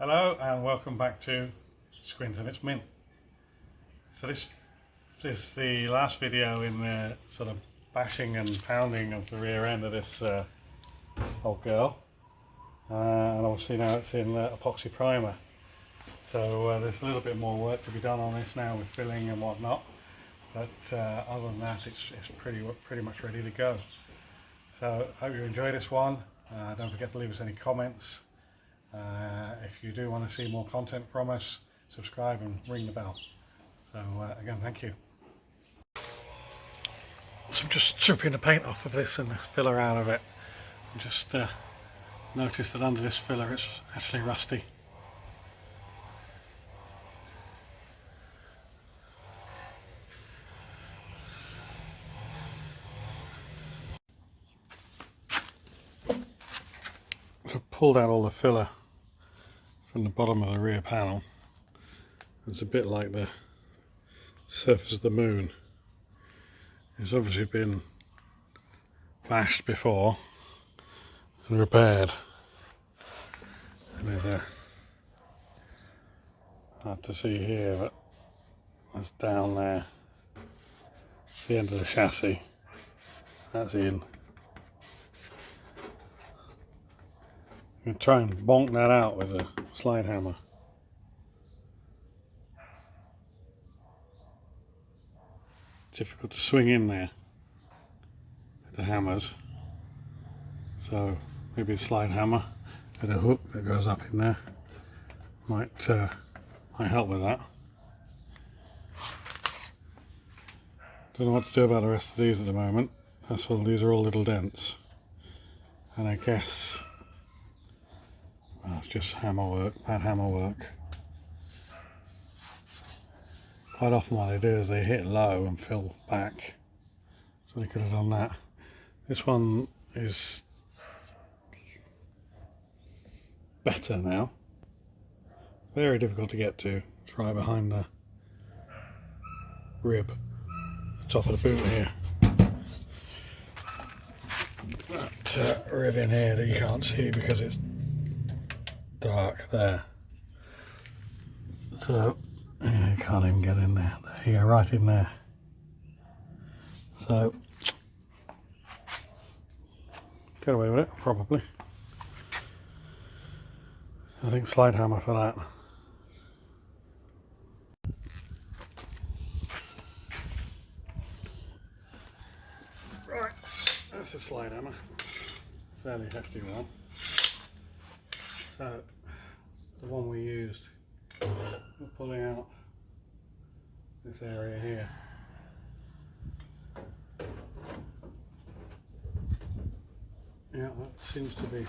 Hello and welcome back to Squint and its Mint. So this is the last video in the sort of bashing and pounding of the rear end of this old girl, and obviously now it's in epoxy primer. So there's a little bit more work to be done on this now with filling and whatnot, but other than that it's pretty much ready to go. So hope you enjoy this one. Don't forget to leave us any comments. If you do want to see more content from us, subscribe and ring the bell. So again, thank you. So I'm just stripping the paint off of this and the filler out of it. Just noticed that under this filler it's actually rusty. So I've pulled out all the filler from the bottom of the rear panel. It's a bit like the surface of the moon. It's obviously been bashed before and repaired. And there's hard to see here, but that's down there. The end of the chassis. That's in. I'm going to try and bonk that out with a slide hammer. Difficult to swing in there with the hammers, so maybe a slide hammer with a hook that goes up in there might help with that. Don't know what to do about the rest of these at the moment. These are all little dents, and I guess it's just hammer work, bad hammer work. Quite often what they do is they hit low and fill back, so they could have done that. This one is better now. Very difficult to get to. It's right behind the rib, the top of the boot here. That rib in here that you can't see because it's dark there. So you can't even get in there. There you go, right in there. So get away with it, probably. I think slide hammer for that. Right, that's a slide hammer. Fairly hefty one. So the one we used, we're pulling out this area here. Yeah, that seems to be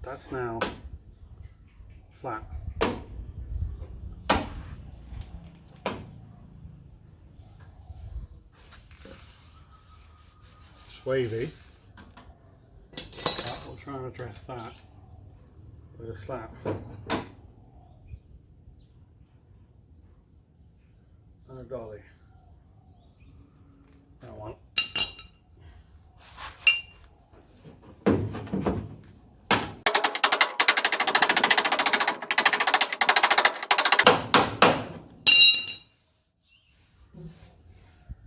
that's now flat. It's wavy, but we'll try and address that with a slap and a dolly. That one.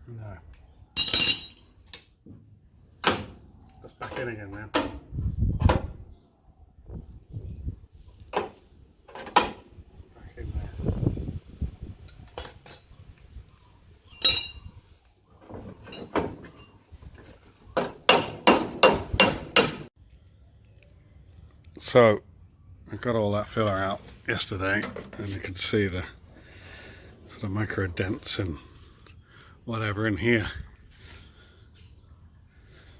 No. That's back in again now. Back in there. So I got all that filler out yesterday, and you can see the sort of micro dents and whatever in here.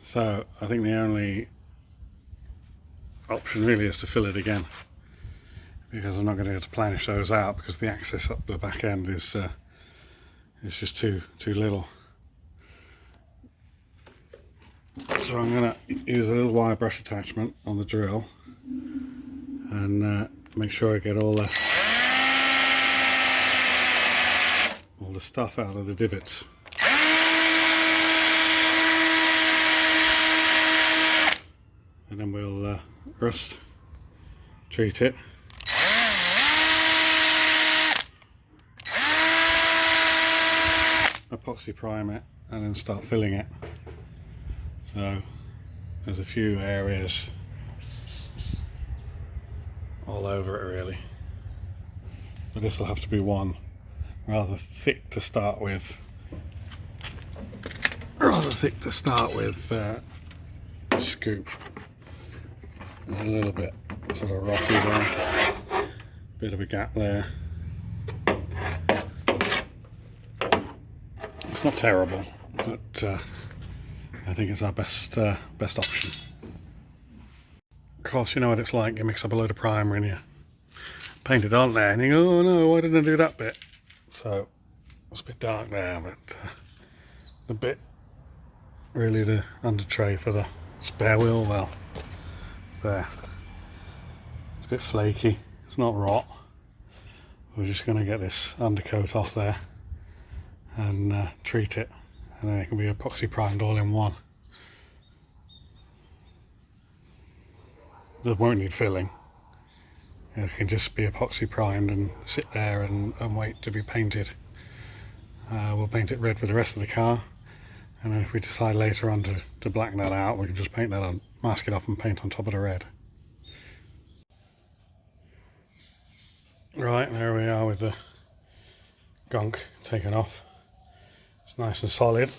So I think the only option really is to fill it again, because I'm not going to be able to planish those out because the access up the back end is just too little. So I'm going to use a little wire brush attachment on the drill and make sure I get all the stuff out of the divots. And then we'll rust treat it. Epoxy prime it and then start filling it. So there's a few areas all over it really, but this will have to be one rather thick to start with. Scoop. There's a little bit sort of rocky there, bit of a gap there. It's not terrible, but I think it's our best option. Of course, you know what it's like. You mix up a load of primer and you paint it on there, and you go, "Oh no, why didn't I do that bit?" So it's a bit dark there, but the bit really the under tray for the spare wheel, well, there. It's a bit flaky. It's not rot. We're just going to get this undercoat off there and treat it, and then it can be epoxy primed all in one. It won't need filling. It can just be epoxy primed and sit there and wait to be painted. We'll paint it red for the rest of the car, and then if we decide later on to blacken that out, we can just paint that on, mask it off and paint on top of the red. Right, there we are with the gunk taken off. It's nice and solid,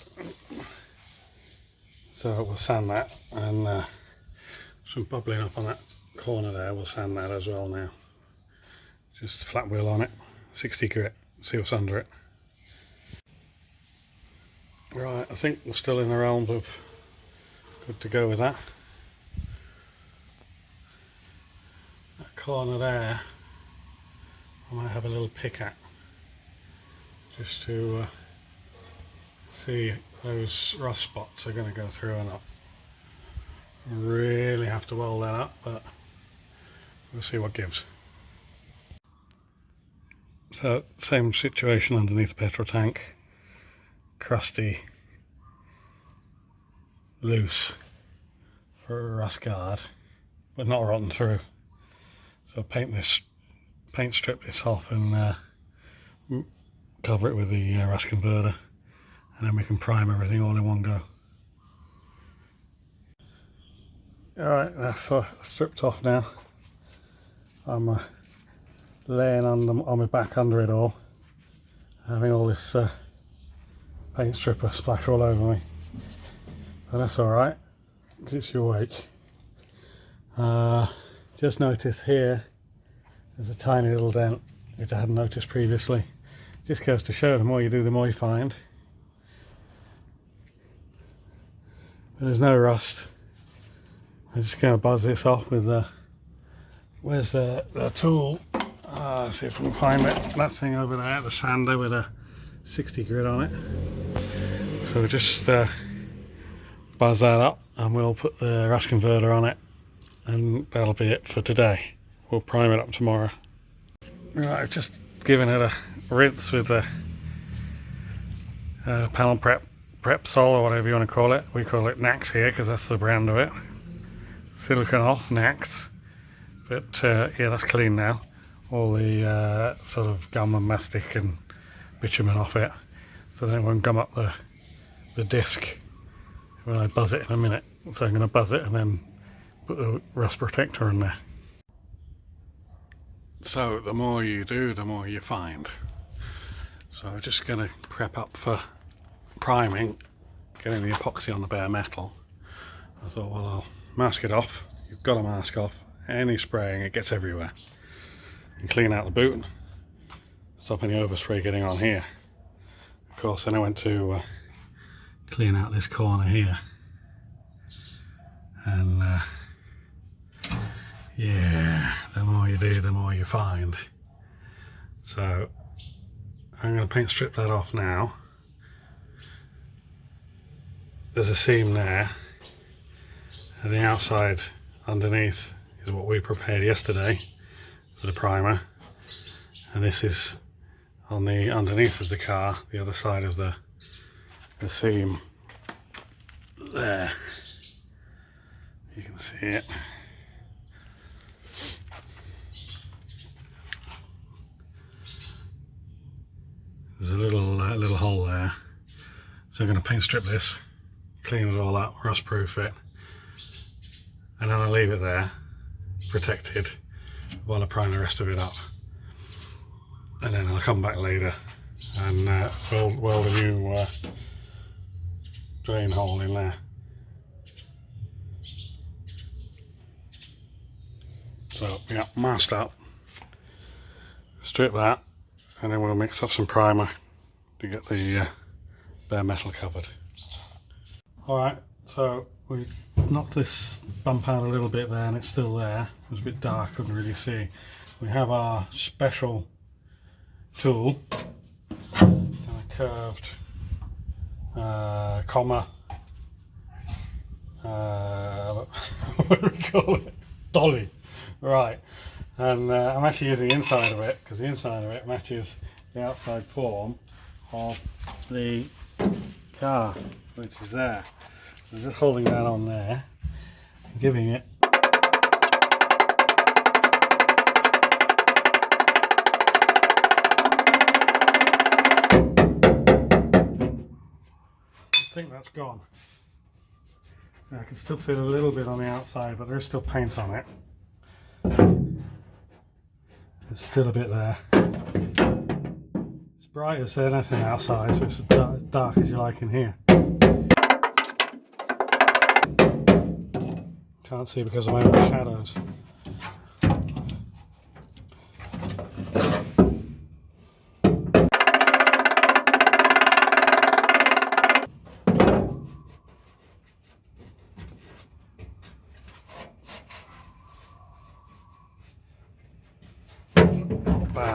so we'll sand that, and some bubbling up on that corner there, we'll sand that as well now. Just flat wheel on it, 60 grit, see what's under it. Right, I think we're still in the realms of good to go with that. That corner there, I might have a little pick at, just to see those rust spots are going to go through or not. Really have to weld that up, but we'll see what gives. So same situation underneath the petrol tank, crusty, loose for a rust guard, but not rotten through. So paint strip this off and cover it with the rust converter, and then we can prime everything all in one go. Alright, that's stripped off now. I'm laying on my back under it all, having all this paint stripper splash all over me, but that's alright, keeps you awake. Just noticed here there's a tiny little dent which I hadn't noticed previously. Just goes to show the more you do, the more you find. But there's no rust. I'm just going to buzz this off with where's the tool? See if we can find that thing over there, the sander with a 60 grit on it. So we'll just buzz that up, and we'll put the rust converter on it, and that'll be it for today. We'll prime it up tomorrow. Right, I've just given it a rinse with the panel prep sol, or whatever you want to call it. We call it Nax here because that's the brand of it. Silicone off, Nax. But yeah, that's clean now. All the sort of gum and mastic and bitumen off it, so then it won't gum up the disc when I buzz it in a minute. So I'm going to buzz it and then put the rust protector in there. So the more you do, the more you find. So I'm just going to prep up for priming, getting the epoxy on the bare metal. I thought, well, I'll mask it off. You've got to mask off any spraying, it gets everywhere. And clean out the boot, stop any overspray getting on here. Of course, then I went to clean out this corner here, and yeah, the more you do, the more you find. So I'm going to paint strip that off now. There's a seam there, and the outside underneath is what we prepared yesterday for the primer, and this is on the underneath of the car, the other side of the seam there. You can see it. There's a little hole there, so I'm going to paint strip this, clean it all up, rust proof it, and then I'll leave it there protected while I prime the rest of it up, and then I'll come back later and weld a new drain hole in there. So yeah, masked up, strip that, and then we'll mix up some primer to get the bare metal covered. Alright, so we knocked this bump out a little bit there, and it's still there. It was a bit dark, couldn't really see. We have our special tool, and a curved comma, what do we call it? Dolly. Right, and I'm actually using the inside of it because the inside of it matches the outside form of the car, which is there. So just holding that on there, giving it I think that's gone. I can still feel a little bit on the outside, but there's still paint on it. It's still a bit there. It's bright as anything outside, so it's as dark as you like in here. Can't see because of my own shadows.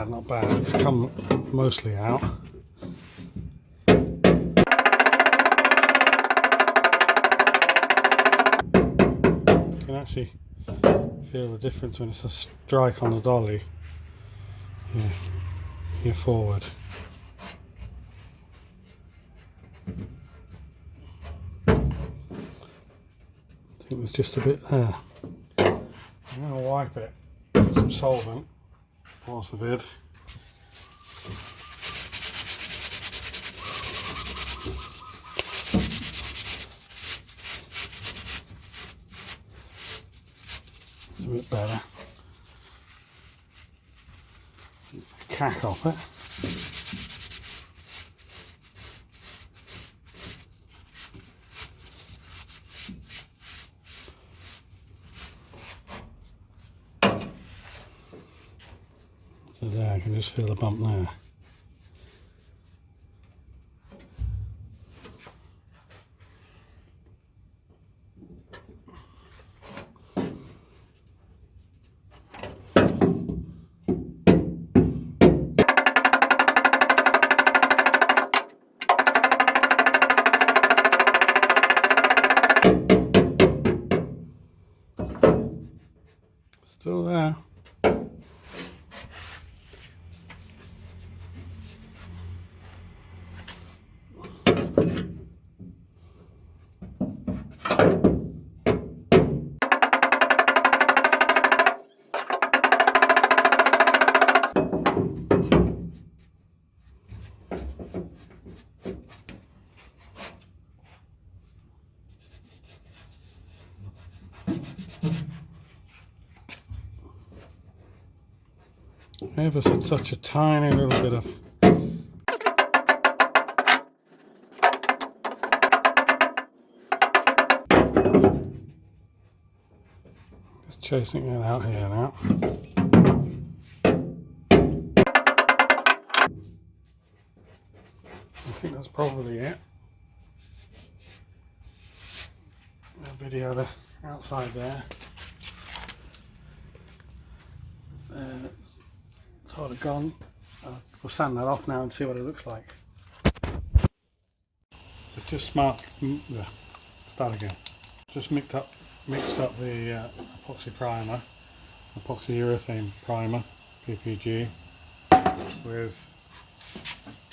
Not bad, it's come mostly out. You can actually feel the difference when it's a strike on the dolly here forward. I think there's just a bit there. I'm going to wipe it with some solvent. Pause the vid. It's a bit better. Cack off it. So there, I can just feel the bump there. Still there. Ever such a tiny little bit of chasing it out here now. I think that's probably it. I'll video the outside there. Sort of gone. We'll sand that off now and see what it looks like. I've just start again. Just mixed up the epoxy primer, epoxy urethane primer, PPG, with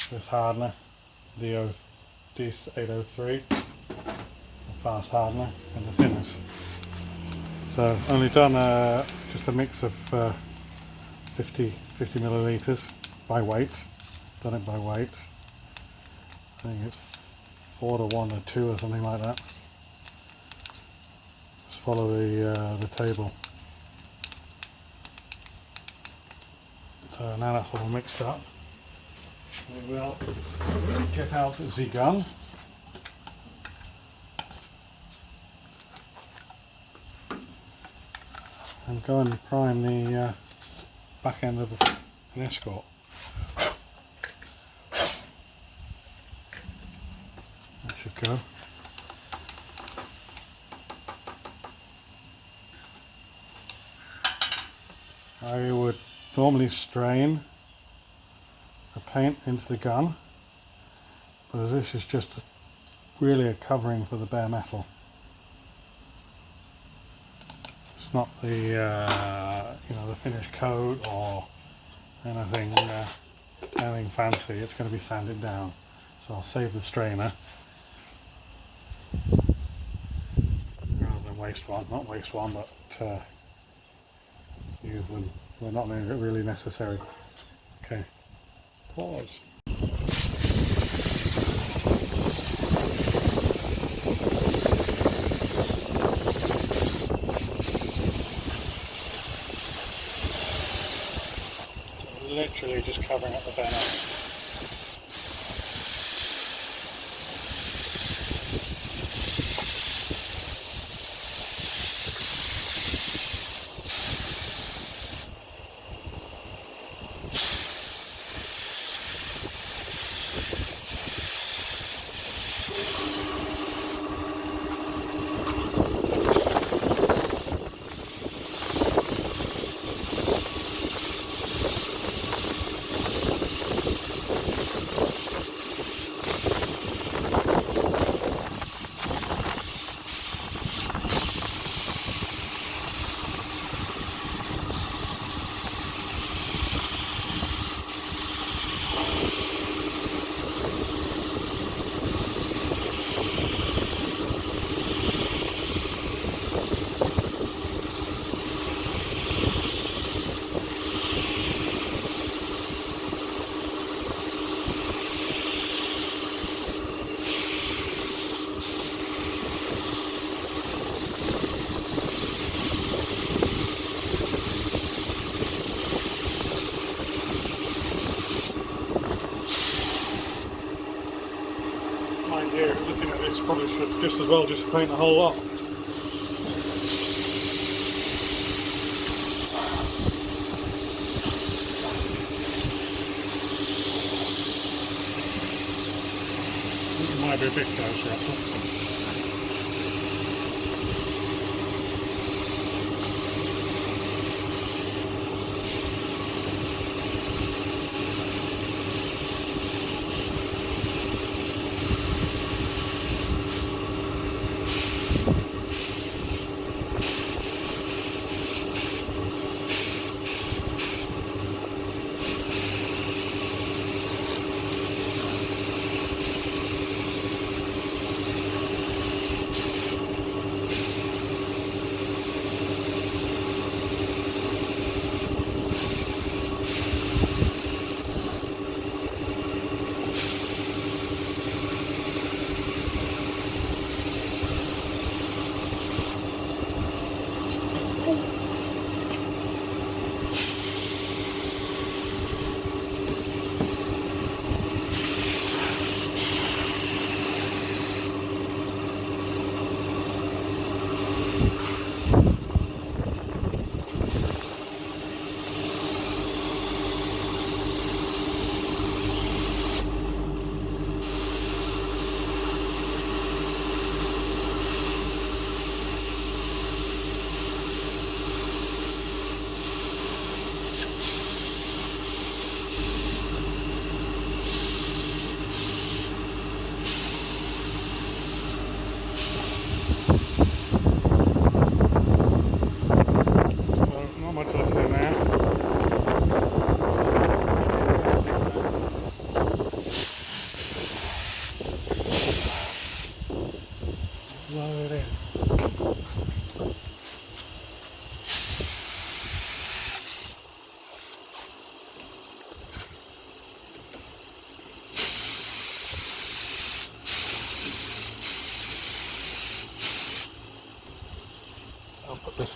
this hardener, the D803, a fast hardener, and the thinners. So only done just a mix of 50 millilitres by weight. Done it by weight. I think it's 4 to 1 or 2 or something like that. Just follow the table. So now that's all mixed up, we will get out the gun. And go and prime the back end of an Escort. That should go. I would normally strain the paint into the gun, but this is just really a covering for the bare metal. It's not the the finished coat or anything fancy. It's going to be sanded down, so I'll save the strainer rather than waste one. Not waste one, but use them. They're not really necessary. Okay, pause. Literally just covering up the bare metal. Mind you, looking at this, probably should just as well just paint the whole lot. It might be a bit closer actually.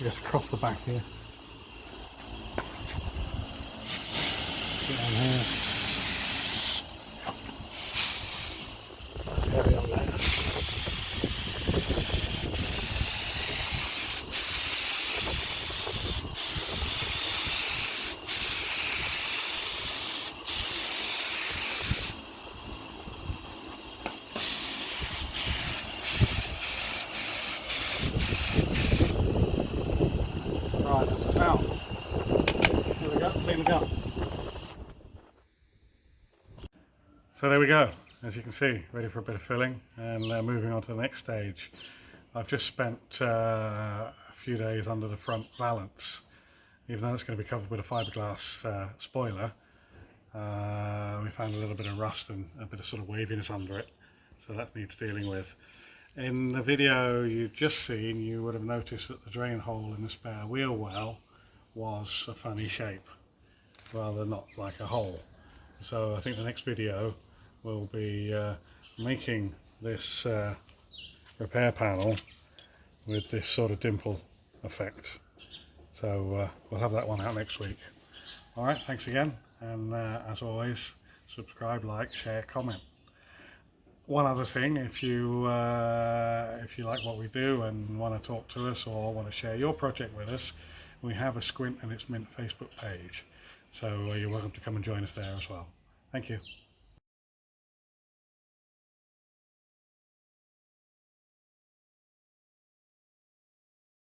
actually just across the back here. Get on here. That's heavy on there. Right, that's us out. There we go, clean the gun. So there we go, as you can see, ready for a bit of filling and moving on to the next stage. I've just spent a few days under the front valance, even though it's going to be covered with a fiberglass spoiler. We found a little bit of rust and a bit of sort of waviness under it, so that needs dealing with. In the video you've just seen, you would have noticed that the drain hole in the spare wheel well was a funny shape, rather not like a hole. So I think the next video will be making this repair panel with this sort of dimple effect. So we'll have that one out next week. Alright, thanks again, and as always, subscribe, like, share, comment. One other thing, if you like what we do and want to talk to us or want to share your project with us, we have a Squint and It's Mint Facebook page, so you're welcome to come and join us there as well. Thank you.